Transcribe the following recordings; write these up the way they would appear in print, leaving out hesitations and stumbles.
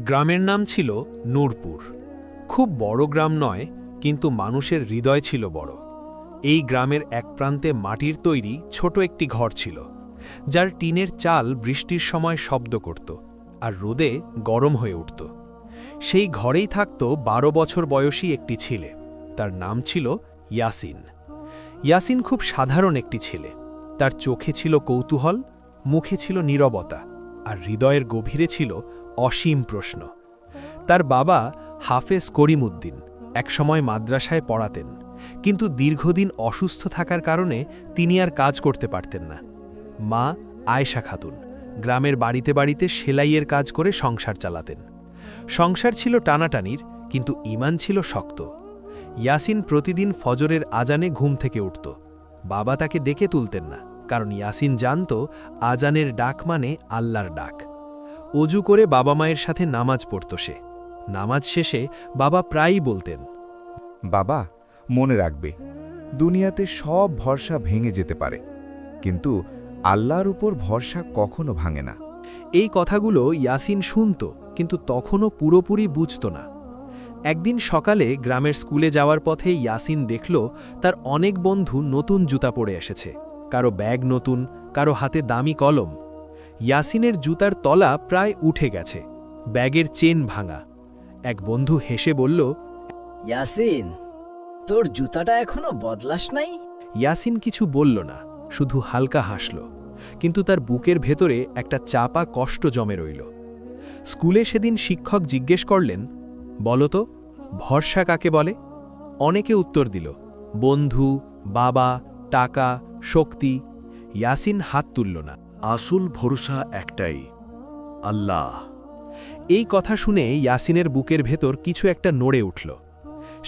গ্রামের নাম ছিল নূরপুর। খুব বড় গ্রাম নয়, কিন্তু মানুষের হৃদয় ছিল বড়। এই গ্রামের এক প্রান্তে মাটির তৈরি ছোট একটি ঘর ছিল, যার টিনের চাল বৃষ্টির সময় শব্দ করত আর রোদে গরম হয়ে উঠত। সেই ঘরেই থাকত 12 বছর বয়সী একটি ছেলে। তার নাম ছিল ইয়াসিন। ইয়াসিন খুব সাধারণ একটি ছেলে। তার চোখে ছিল কৌতূহল, মুখে ছিল নীরবতা, আর হৃদয়ের গভীরে ছিল অসীম প্রশ্ন। তার বাবা হাফেজ করিমউদ্দিন একসময় মাদ্রাসায় পড়াতেন, কিন্তু দীর্ঘদিন অসুস্থ থাকার কারণে তিনি আর কাজ করতে পারতেন না। মা আয়েশা খাতুন গ্রামের বাড়িতে বাড়িতে সেলাইয়ের কাজ করে সংসার চালাতেন। সংসার ছিল টানাটানির, কিন্তু ঈমান ছিল শক্ত। ইয়াসিন প্রতিদিন ফজরের আজানে ঘুম থেকে উঠত। বাবা তাকে ডেকে তুলতেন না, কারণ ইয়াসিন জানত আজানের ডাক মানে আল্লাহর ডাক। অজু করে বাবা মায়ের সাথে নামাজ পড়ত সে। নামাজ শেষে বাবা প্রায়ই বলতেন, বাবা, মনে রাখবে, দুনিয়াতে সব ভরসা ভেঙে যেতে পারে, কিন্তু আল্লাহর উপর ভরসা কখনো ভাঙে না। এই কথাগুলো ইয়াসিন শুনত, কিন্তু তখনও পুরোপুরি বুঝত না। একদিন সকালে গ্রামের স্কুলে যাওয়ার পথে ইয়াসিন দেখল তার অনেক বন্ধু নতুন জুতা পরে এসেছে। কারো ব্যাগ নতুন, কারো হাতে দামি কলম। ইয়াসিনের জুতার তলা প্রায় উঠে গেছে, ব্যাগের চেন ভাঙা। এক বন্ধু হেসে বলল, ইয়াসিন, তোর জুতাটা এখনো বদলাস নাই? ইয়াসিন কিছু বলল না, শুধু হালকা হাসল, কিন্তু তার বুকের ভেতরে একটা চাপা কষ্ট জমে রইল। স্কুলে সেদিন শিক্ষক জিজ্ঞেস করলেন, বলো তো, ভরসা কাকে বলে? অনেকে উত্তর দিল, বন্ধু, বাবা, টাকা, শক্তি। ইয়াসিন হাত তুলল না। আসল ভরসা একটাই, আল্লাহ। এই কথা শুনে ইয়াসিনের বুকের ভেতর কিছু একটা নড়ে উঠল।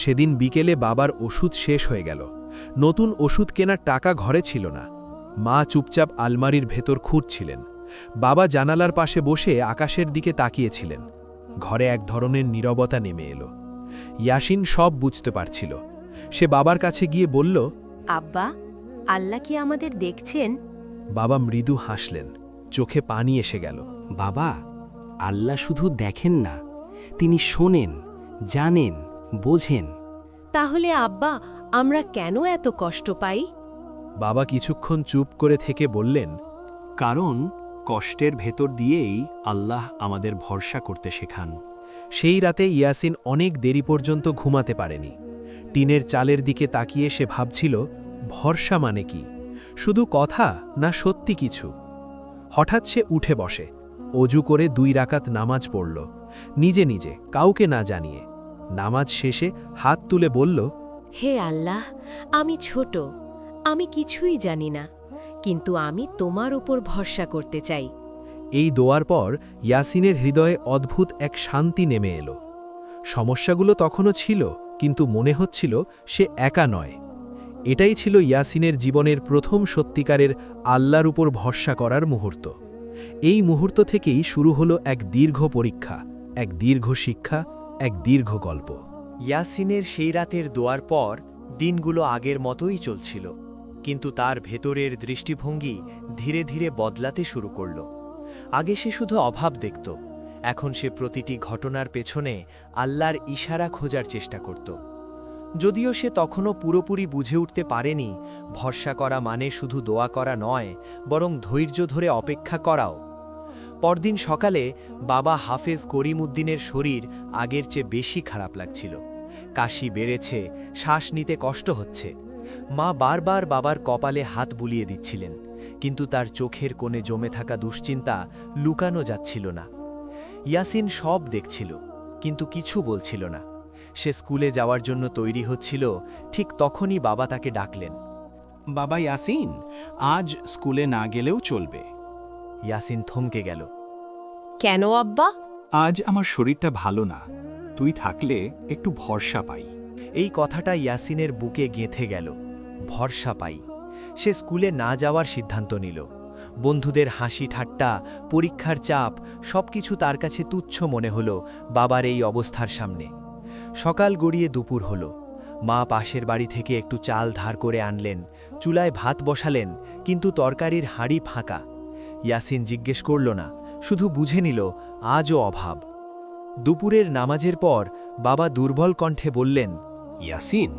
সেদিন বিকেলে বাবার ওষুধ শেষ হয়ে গেল। নতুন ওষুধ কেনার টাকা ঘরে ছিল না। মা চুপচাপ আলমারির ভেতর খুঁড়ছিলেন। বাবা জানালার পাশে বসে আকাশের দিকে তাকিয়েছিলেন। ঘরে এক ধরনের নীরবতা নেমে এলো। ইয়াসিন সব বুঝতে পারছিল। সে বাবার কাছে গিয়ে বলল, আব্বা, আল্লাহ কি আমাদের দেখছেন? বাবা মৃদু হাসলেন, চোখে পানি এসে গেল। বাবা, আল্লাহ শুধু দেখেন না, তিনি শোনেন, জানেন, বোঝেন। তাহলে আব্বা, আমরা কেন এত কষ্ট পাই? বাবা কিছুক্ষণ চুপ করে থেকে বললেন, কারণ কষ্টের ভেতর দিয়েই আল্লাহ আমাদের ভরসা করতে শেখান। সেই রাতে ইয়াসিন অনেক দেরি পর্যন্ত ঘুমাতে পারেনি। টিনের চালের দিকে তাকিয়ে সে ভাবছিল, ভরসা মানে কি? শুধু কথা, না সত্যি কিছু? হঠাৎ সে উঠে বসে, অজু করে 2 রাকাত নামাজ পড়ল, নিজে নিজে, কাউকে না জানিয়ে। নামাজ শেষে হাত তুলে বলল, হে আল্লাহ, আমি ছোট, আমি কিছুই জানি না, কিন্তু আমি তোমার উপর ভরসা করতে চাই। এই দোয়ার পর ইয়াসিনের হৃদয়ে অদ্ভুত এক শান্তি নেমে এলো। সমস্যাগুলো তখনও ছিল, কিন্তু মনে হচ্ছিল সে একা নয়। এটাই ছিল ইয়াসিনের জীবনের প্রথম সত্যিকারের আল্লাহর উপর ভরসা করার মুহূর্ত। এই মুহূর্ত থেকেই শুরু হলো এক দীর্ঘ পরীক্ষা, এক দীর্ঘ শিক্ষা, এক দীর্ঘ গল্প। ইয়াসিনের সেই রাতের দোয়ার পর দিনগুলো আগের মতোই চলছিল, কিন্তু তার ভেতরের দৃষ্টিভঙ্গি ধীরে ধীরে বদলাতে শুরু করল। আগে সে শুধু অভাব দেখত, এখন সে প্রতিটি ঘটনার পেছনে আল্লাহর ইশারা খোঁজার চেষ্টা করত। যদিও সে তখনও পুরোপুরি বুঝে উঠতে পারেনি ভরসা করা মানে শুধু দোয়া করা নয়, বরং ধৈর্য ধরে অপেক্ষা করাও। পরদিন সকালে বাবা হাফেজ করিমউদ্দিনের শরীর আগের চেয়ে বেশি খারাপ লাগছিল। কাশি বেড়েছে, শ্বাস নিতে কষ্ট হচ্ছে। মা বারবার বাবার কপালে হাত বুলিয়ে দিচ্ছিলেন, কিন্তু তার চোখের কোণে জমে থাকা দুশ্চিন্তা লুকানো যাচ্ছিল না। ইয়াসিন সব দেখছিল, কিন্তু কিছু বলছিল না। সে স্কুলে যাওয়ার জন্য তৈরি হচ্ছিল, ঠিক তখনই বাবা তাকে ডাকলেন। বাবা ইয়াসিন, আজ স্কুলে না গেলেও চলবে। ইয়াসিন থমকে গেল। কেন আব্বা? আজ আমার শরীরটা ভালো না, তুই থাকলে একটু ভরসা পাই। এই কথাটা ইয়াসিনের বুকে গেঁথে গেল। ভরসা পাই। সে স্কুলে না যাওয়ার সিদ্ধান্ত নিল। বন্ধুদের হাসি ঠাট্টা, পরীক্ষার চাপ, সবকিছু তার কাছে তুচ্ছ মনে হলো বাবার এই অবস্থার সামনে। সকাল গড়িয়ে দুপুর হল। মা পাশের বাড়ি থেকে একটু চাল ধার করে আনলেন, চুলায় ভাত বসালেন, কিন্তু তরকারির হাঁড়ি ফাঁকা। ইয়াসিন জিজ্ঞেস করল না, শুধু বুঝে নিল আজও অভাব। দুপুরের নামাজের পর বাবা দুর্বল কণ্ঠে বললেন, ইয়াসিন,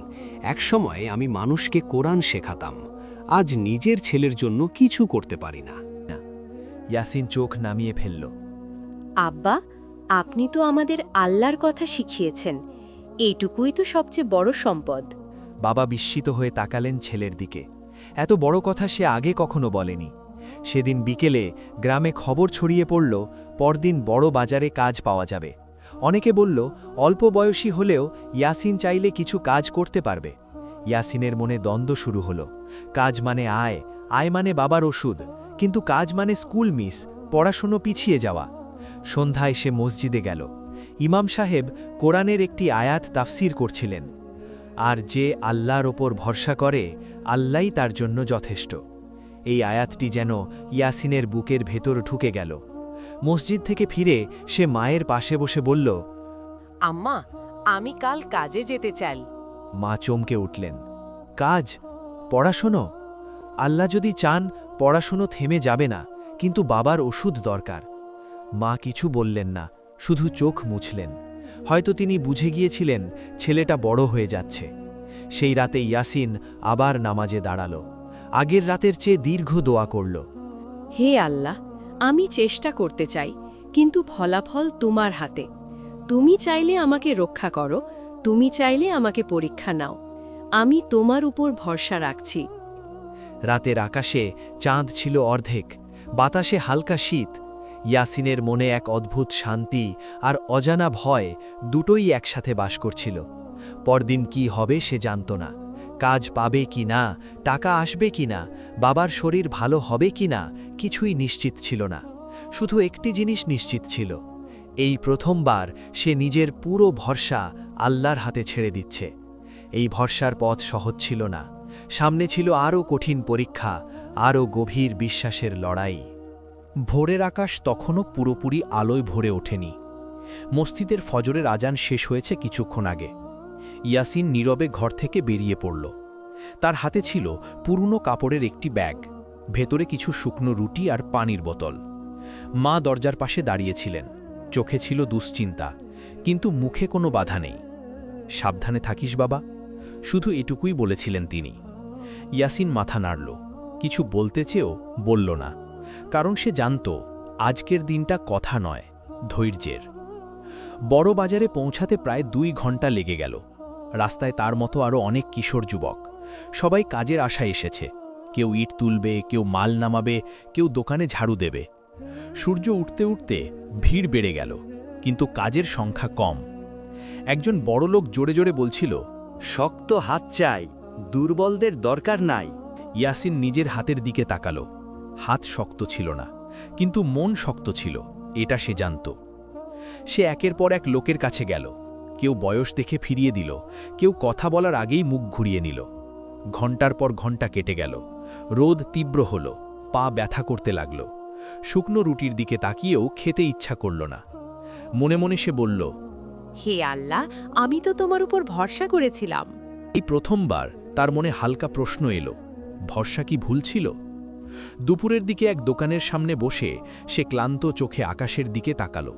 একসময় আমি মানুষকে কোরআন শেখাতাম, আজ নিজের ছেলের জন্য কিছু করতে পারি না। ইয়াসিন চোখ নামিয়ে ফেলল। আব্বা, আপনি তো আমাদের আল্লাহর কথা শিখিয়েছেন, এইটুকুই তো সবচেয়ে বড় সম্পদ। বাবা বিস্মিত হয়ে তাকালেন ছেলের দিকে। এত বড় কথা সে আগে কখনো বলেনি। সেদিন বিকেলে গ্রামে খবর ছড়িয়ে পড়ল, পরদিন বড় বাজারে কাজ পাওয়া যাবে। অনেকে বলল, অল্প বয়সী হলেও ইয়াসিন চাইলে কিছু কাজ করতে পারবে। ইয়াসিনের মনে দ্বন্দ্ব শুরু হলো। কাজ মানে আয়, আয় মানে বাবার ওষুধ, কিন্তু কাজ মানে স্কুল মিস, পড়াশুনো পিছিয়ে যাওয়া। সন্ধ্যায় সে মসজিদে গেল। ইমাম সাহেব কোরআনের একটি আয়াত তাফসির করছিলেন। আর যে আল্লাহর ওপর ভরসা করে, আল্লাহই তার জন্য যথেষ্ট। এই আয়াতটি যেন ইয়াসিনের বুকের ভেতর ঢুকে গেল। মসজিদ থেকে ফিরে সে মায়ের পাশে বসে বলল, আম্মা, আমি কাল কাজে যেতে চাই। মা চমকে উঠলেন। কাজ? পড়াশুনো? আল্লাহ যদি চান পড়াশুনো থেমে যাবে না, কিন্তু বাবার ওষুধ দরকার। মা কিছু বললেন না, শুধু চোখ মুছলেন। হয়তো তিনি বুঝে গিয়েছিলেন ছেলেটা বড় হয়ে যাচ্ছে। সেই রাতে ইয়াসিন আবার নামাজে দাঁড়াল। আগের রাতের চেয়ে দীর্ঘ দোয়া করল। হে আল্লাহ, আমি চেষ্টা করতে চাই, কিন্তু ফলাফল তোমার হাতে। তুমি চাইলে আমাকে রক্ষা করো, তুমি চাইলে আমাকে পরীক্ষা নাও। আমি তোমার উপর ভরসা রাখছি। রাতের আকাশে চাঁদ ছিল অর্ধেক, বাতাসে হালকা শীত। ইয়াসিনের মনে এক অদ্ভুত শান্তি আর অজানা ভয় দুটোই একসাথে বাস করছিল। পরদিন কি হবে সে জানত না। কাজ পাবে কি না, টাকা আসবে কি না, বাবার শরীর ভালো হবে কি না, কিছুই নিশ্চিত ছিল না। শুধু একটি জিনিস নিশ্চিত ছিল, এই প্রথমবার সে নিজের পুরো ভরসা আল্লাহর হাতে ছেড়ে দিচ্ছে। এই ভরসার পথ সহজ ছিল না। সামনে ছিল আরও কঠিন পরীক্ষা, আরও গভীর বিশ্বাসের লড়াই। ভোরের আকাশ তখনও পুরোপুরি আলোয় ভরে ওঠেনি। মসজিদের ফজরের আজান শেষ হয়েছে কিছুক্ষণ আগে। ইয়াসিন নীরবে ঘর থেকে বেরিয়ে পড়ল। তার হাতে ছিল পুরনো কাপড়ের একটি ব্যাগ, ভেতরে কিছু শুকনো রুটি আর পানির বোতল। মা দরজার পাশে দাঁড়িয়েছিলেন, চোখে ছিল দুশ্চিন্তা, কিন্তু মুখে কোনো বাধা নেই। সাবধানে থাকিস বাবা, শুধু এটুকুই বলেছিলেন তিনি। ইয়াসিন মাথা নাড়ল, কিছু বলতে চেয়েও বলল না, কারণ সে জানত আজকের দিনটা কথা নয়, ধৈর্যের। বড় বাজারে পৌঁছাতে প্রায় 2 ঘন্টা লেগে গেল। রাস্তায় তার মতো আরও অনেক কিশোর যুবক। সবাই কাজের আশায় এসেছে। কেউ ইট তুলবে, কেউ মাল নামাবে, কেউ দোকানে ঝাড়ু দেবে। সূর্য উঠতে উঠতে ভিড় বেড়ে গেল, কিন্তু কাজের সংখ্যা কম। একজন বড় লোক জোরে জোরে বলছিল, শক্ত হাত চাই, দুর্বলদের দরকার নাই। ইয়াসিন নিজের হাতের দিকে তাকালো। হাত শক্ত ছিল না, কিন্তু মন শক্ত ছিল, এটা সে জানত। সে একের পর এক লোকের কাছে গেল। কেউ বয়স দেখে ফিরিয়ে দিল, কেউ কথা বলার আগেই মুখ ঘুরিয়ে নিল। ঘণ্টার পর ঘণ্টা কেটে গেল। রোদ তীব্র হল, পা ব্যথা করতে লাগল। শুকনো রুটির দিকে তাকিয়েও খেতে ইচ্ছা করল না। মনে মনে সে বলল, হে আল্লাহ, আমি তো তোমার উপর ভরসা করেছিলাম। এই প্রথমবার তার মনে হালকা প্রশ্ন এলো, ভরসা কি ভুল ছিল? দুপুরের দিকে এক দোকানের সামনে বসে সে ক্লান্ত চোখে আকাশের দিকে তাকালো।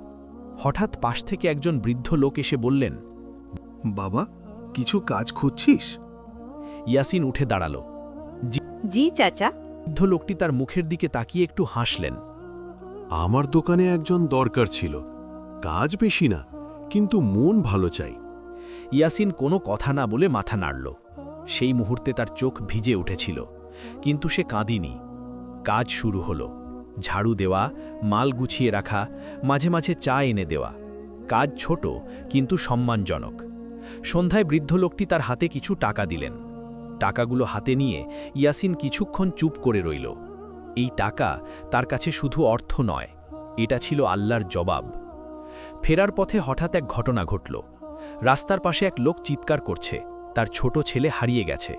হঠাৎ পাশ থেকে একজন বৃদ্ধ লোক এসে বললেন, বাবা, কিছু কাজ খুঁজছিস? ইয়াসিন উঠে দাঁড়াল। জি চাচা। বৃদ্ধ লোকটি তার মুখের দিকে তাকিয়ে একটু হাসলেন। আমার দোকানে একজন দরকার ছিল, কাজ বেশি না, কিন্তু মন ভালো চাই। ইয়াসিন কোনো কথা না বলে মাথা নাড়ল। সেই মুহূর্তে তার চোখ ভিজে উঠেছিল, কিন্তু সে কাঁদিনি। কাজ শুরু হলো। ঝাড়ু দেওয়া, মাল গুছিয়ে রাখা, মাঝে মাঝে চা এনে দেওয়া। কাজ ছোট কিন্তু সম্মানজনক। সন্ধ্যায় বৃদ্ধ লোকটি তার হাতে কিছু টাকা দিলেন। টাকাগুলো হাতে নিয়ে ইয়াসিন কিছুক্ষণ চুপ করে রইল। এই টাকা তার কাছে শুধু অর্থ নয়, এটা ছিল আল্লাহর জবাব। ফেরার পথে হঠাৎ এক ঘটনা ঘটল। রাস্তার পাশে এক লোক চিৎকার করছে, তার ছোট ছেলে হারিয়ে গেছে।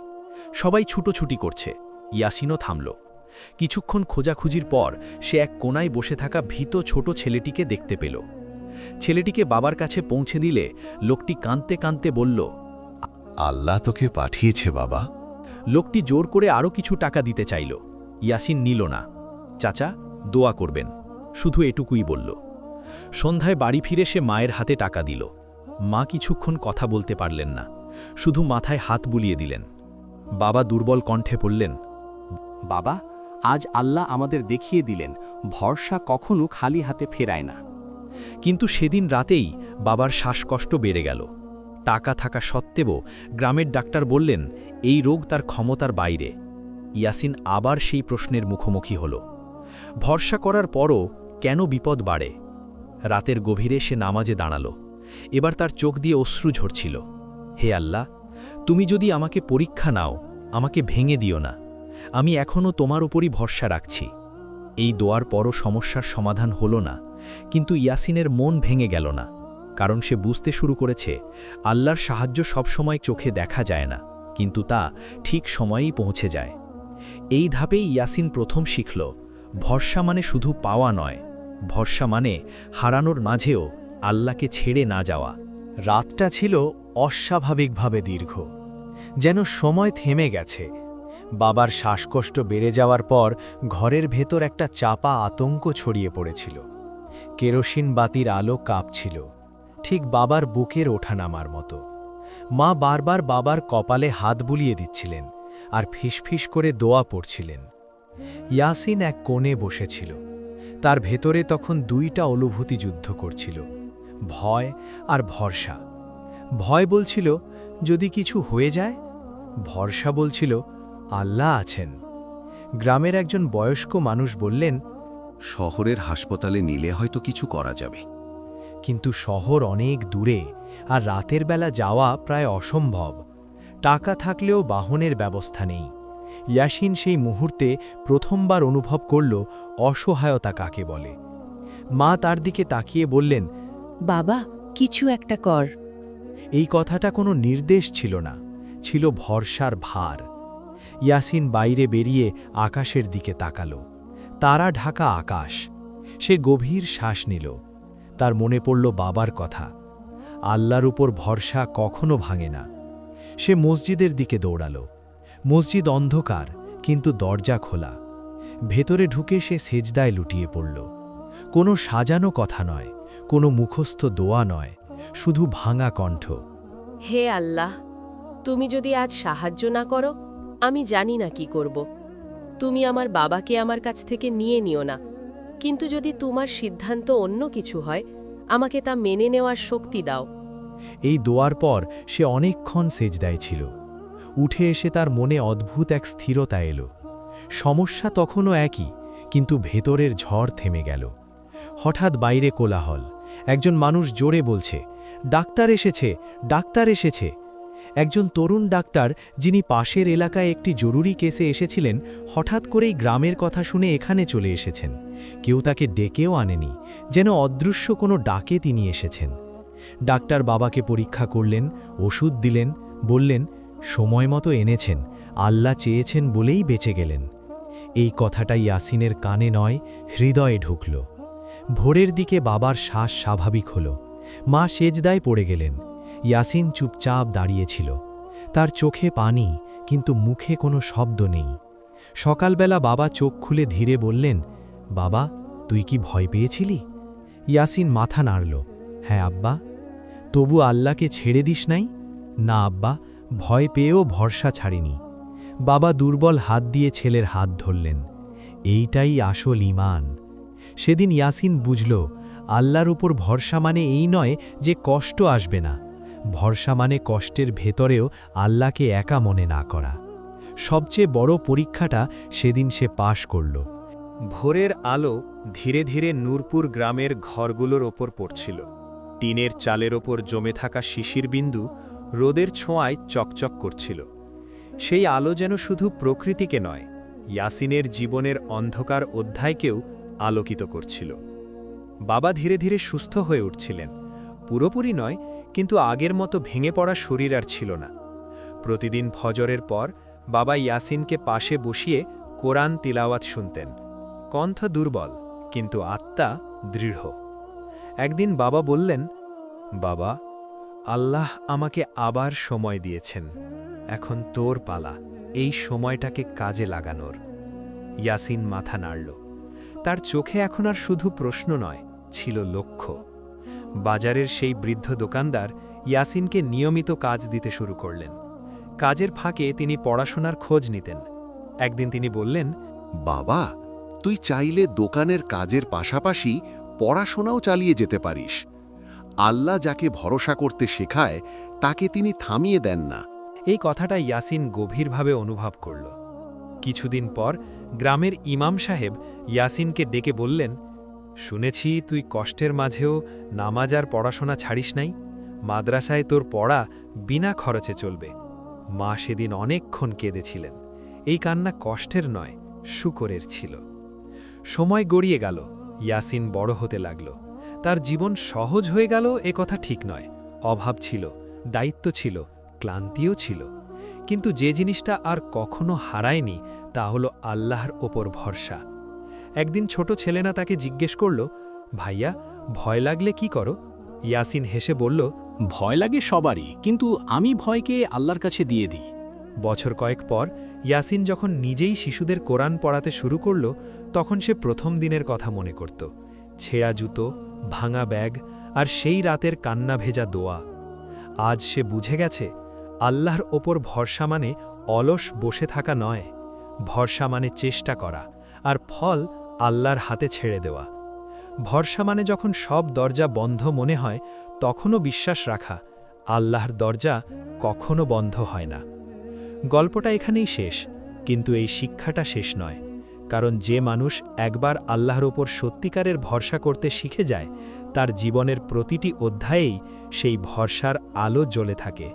সবাই ছুটোছুটি করছে, ইয়াসিনও থামল। কিছুক্ষণ খোঁজাখুঁজির পর সে এক কোনায় বসে থাকা ভীত ছোট ছেলেটিকে দেখতে পেল। ছেলেটিকে বাবার কাছে পৌঁছে দিলে লোকটি কাঁদতে কাঁদতে বলল, আল্লাহ তোকে পাঠিয়েছে বাবা। লোকটি জোর করে আরও কিছু টাকা দিতে চাইল। ইয়াসিন নিল না। চাচা, দোয়া করবেন, শুধু এটুকুই বলল। সন্ধ্যায় বাড়ি ফিরে সে মায়ের হাতে টাকা দিল। মা কিছুক্ষণ কথা বলতে পারলেন না, শুধু মাথায় হাত বুলিয়ে দিলেন। বাবা দুর্বল কণ্ঠে বললেন, বাবা, আজ আল্লাহ আমাদের দেখিয়ে দিলেন ভরসা কখনো খালি হাতে ফেরায় না। কিন্তু সেদিন রাতেই বাবার শ্বাসকষ্ট বেড়ে গেল। টাকা থাকা সত্ত্বেও গ্রামের ডাক্তার বললেন এই রোগ তার ক্ষমতার বাইরে। ইয়াসিন আবার সেই প্রশ্নের মুখোমুখি হল। ভরসা করার পরও কেন বিপদ বাড়ে? রাতের গভীরে সে নামাজে দাঁড়াল। এবার তার চোখ দিয়ে অশ্রু ঝরছিল। হে আল্লাহ, তুমি যদি আমাকে পরীক্ষা নাও, আমাকে ভেঙে দিও না। আমি এখনও তোমার উপরই ভরসা রাখছি। এই দোয়ার পরও সমস্যার সমাধান হল না, কিন্তু ইয়াসিনের মন ভেঙে গেল না, কারণ সে বুঝতে শুরু করেছে আল্লাহর সাহায্য সবসময় চোখে দেখা যায় না, কিন্তু তা ঠিক সময়েই পৌঁছে যায়। এই ধাপেই ইয়াসিন প্রথম শিখল ভরসা মানে শুধু পাওয়া নয়, ভরসা মানে হারানোর মাঝেও আল্লাহকে ছেড়ে না যাওয়া। রাতটা ছিল অস্বাভাবিকভাবে দীর্ঘ, যেন সময় থেমে গেছে। বাবার শ্বাসকষ্ট বেড়ে যাওয়ার পর ঘরের ভেতর একটা চাপা আতঙ্ক ছড়িয়ে পড়েছিল। কেরোসিন বাতির আলো কাঁপছিল, ঠিক বাবার বুকের ওঠানামার মতো। মা বারবার বাবার কপালে হাত বুলিয়ে দিচ্ছিলেন আর ফিসফিস করে দোয়া পড়ছিলেন। ইয়াসিন এক কোণে বসেছিল। তার ভেতরে তখন দুইটা অনুভূতি যুদ্ধ করছিল, ভয় আর ভরসা। ভয় বলছিল যদি কিছু হয়ে যায়, ভরসা বলছিল আল্লাহ আছেন। গ্রামের একজন বয়স্ক মানুষ বললেন, শহরের হাসপাতালে নিলে হয়তো কিছু করা যাবে। কিন্তু শহর অনেক দূরে, আর রাতের বেলা যাওয়া প্রায় অসম্ভব। টাকা থাকলেও বাহনের ব্যবস্থা নেই। ইয়াসিন সেই মুহূর্তে প্রথমবার অনুভব করল অসহায়তা কাকে বলে। মা তার দিকে তাকিয়ে বললেন, বাবা, কিছু একটা কর। এই কথাটা কোনো নির্দেশ ছিল না, ছিল ভরসার ভার। ইয়াসিন বাইরে বেরিয়ে আকাশের দিকে তাকালো। তারা ঢাকা আকাশ। সে গভীর শ্বাস নিল। তার মনে পড়ল বাবার কথা, আল্লাহর উপর ভরসা কখনো ভাঙে না। সে মসজিদের দিকে দৌড়াল। মসজিদ অন্ধকার, কিন্তু দরজা খোলা। ভেতরে ঢুকে সে সেজদায় লুটিয়ে পড়ল। কোনো সাজানো কথা নয়, কোনো মুখস্থ দোয়া নয়, শুধু ভাঙা কণ্ঠ। হে আল্লাহ, তুমি যদি আজ সাহায্য না করো, আমি জানি না কি করব। তুমি আমার বাবাকে আমার কাছ থেকে নিয়ে নিও না, কিন্তু যদি তোমার সিদ্ধান্ত অন্য কিছু হয়, আমাকে তা মেনে নেওয়ার শক্তি দাও। এই দোয়ার পর সে অনেকক্ষণ সেজদায় ছিল। উঠে এসে তার মনে অদ্ভুত এক স্থিরতা এলো। সমস্যা তখনও একই, কিন্তু ভেতরের ঝড় থেমে গেল। হঠাৎ বাইরে কোলাহল। একজন মানুষ জোরে বলছে, ডাক্তার এসেছে, ডাক্তার এসেছে। একজন তরুণ ডাক্তার, যিনি পাশের এলাকায় একটি জরুরি কেসে এসেছিলেন, হঠাৎ করেই গ্রামের কথা শুনে এখানে চলে এসেছেন। কেউ তাকে ডেকেও আনেনি, যেন অদৃশ্য কোনো ডাকে তিনি এসেছেন। ডাক্তার বাবাকে পরীক্ষা করলেন, ওষুধ দিলেন, বললেন সময় মতো এনেছেন, আল্লাহ চেয়েছেন বলেই বেঁচে গেলেন। এই কথাটা ইয়াসিনের কানে নয়, হৃদয়ে ঢুকল। ভোরের দিকে বাবার শ্বাস স্বাভাবিক হল। মা সেজদায় পড়ে গেলেন। ইয়াসিন চুপচাপ দাঁড়িয়েছিল। তার চোখে পানি, কিন্তু মুখে কোনো শব্দ নেই। সকালবেলা বাবা চোখ খুলে ধীরে বললেন, বাবা, তুই কি ভয় পেয়েছিলি? ইয়াসিন মাথা নাড়ল। হ্যাঁ আব্বা। তবু আল্লাহকে ছেড়ে দিস নাই? না আব্বা, ভয় পেয়েও ভরসা ছাড়িনি। বাবা দুর্বল হাত দিয়ে ছেলের হাত ধরলেন। এইটাই আসল ঈমান। সেদিন ইয়াসিন বুঝল, আল্লাহর উপর ভরসা মানে এই নয় যে কষ্ট আসবে না। ভরসা মানে কষ্টের ভেতরেও আল্লাহকে একা মনে না করা। সবচেয়ে বড় পরীক্ষাটা সেদিন সে পাশ করল। ভোরের আলো ধীরে ধীরে নূরপুর গ্রামের ঘরগুলোর ওপর পড়ছিল। টিনের চালের ওপর জমে থাকা শিশির বিন্দু রোদের ছোঁয়ায় চকচক করছিল। সেই আলো যেন শুধু প্রকৃতিকে নয়, ইয়াসিনের জীবনের অন্ধকার অধ্যায়কেও আলোকিত করছিল। বাবা ধীরে ধীরে সুস্থ হয়ে উঠছিলেন। পুরোপুরি নয়, কিন্তু আগের মতো ভেঙে পড়া শরীর আর ছিল না। প্রতিদিন ফজরের পর বাবা ইয়াসিনকে পাশে বসিয়ে কোরআন তিলাওয়াত শুনতেন। কণ্ঠ দুর্বল, কিন্তু আত্মা দৃঢ়। একদিন বাবা বললেন, বাবা, আল্লাহ আমাকে আবার সময় দিয়েছেন, এখন তোর পালা এই সময়টাকে কাজে লাগানোর। ইয়াসিন মাথা নাড়ল। তার চোখে এখন আর শুধু প্রশ্ন নয়, ছিল লক্ষ্য। বাজারের সেই বৃদ্ধ দোকানদার ইয়াসিনকে নিয়মিত কাজ দিতে শুরু করলেন। কাজের ফাঁকে তিনি পড়াশোনার খোঁজ নিতেন। একদিন তিনি বললেন, বাবা, তুই চাইলে দোকানের কাজের পাশাপাশি পড়াশোনাও চালিয়ে যেতে পারিস। আল্লাহ যাকে ভরসা করতে শেখায় তাকে তিনি থামিয়ে দেন না। এই কথাটা ইয়াসিন গভীরভাবে অনুভব করল। কিছুদিন পর গ্রামের ইমাম সাহেব ইয়াসিনকে ডেকে বললেন, শুনেছি তুই কষ্টের মাঝেও নামাজ আর পড়াশোনা ছাড়িস নাই। মাদ্রাসায় তোর পড়া বিনা খরচে চলবে। মা সেদিন অনেকক্ষণ কেঁদেছিলেন। এই কান্না কষ্টের নয়, শুকরের ছিল। সময় গড়িয়ে গেল, ইয়াসিন বড় হতে লাগল। তার জীবন সহজ হয়ে গেল এ কথা ঠিক নয়। অভাব ছিল, দায়িত্ব ছিল, ক্লান্তিও ছিল। কিন্তু যে জিনিসটা আর কখনো হারায়নি তা হলো আল্লাহর ওপর ভরসা। একদিন ছোট ছেলেনা তাকে জিজ্ঞেস করল, ভাইয়া, ভয় লাগলে কি করো? ইয়াসিন হেসে বলল, ভয় লাগে সবারই, কিন্তু আমি ভয়কে আল্লাহর কাছে দিয়ে দিই। বছর কয়েক পর ইয়াসিন যখন নিজেই শিশুদের কোরআন পড়াতে শুরু করল, তখন সে প্রথম দিনের কথা মনে করত। ছেঁড়া জুতো, ভাঙা ব্যাগ আর সেই রাতের কান্না ভেজা দোয়া। আজ সে বুঝে গেছে, আল্লাহর ওপর ভরসা মানে অলস বসে থাকা নয়। ভরসা মানে চেষ্টা করা, আর ফল আল্লাহর হাতে ছেড়ে দেওয়া। ভরসা মানে যখন সব দরজা বন্ধ মনে হয় তখনও বিশ্বাস রাখা, আল্লাহর দরজা কখনো বন্ধ হয় না। গল্পটা এখানেই শেষ, কিন্তু এই শিক্ষাটা শেষ নয়। কারণ যে মানুষ একবার আল্লাহর ওপর সত্যিকারের ভরসা করতে শিখে যায়, তার জীবনের প্রতিটি অধ্যায়েই সেই ভরসার আলো জ্বলে থাকে।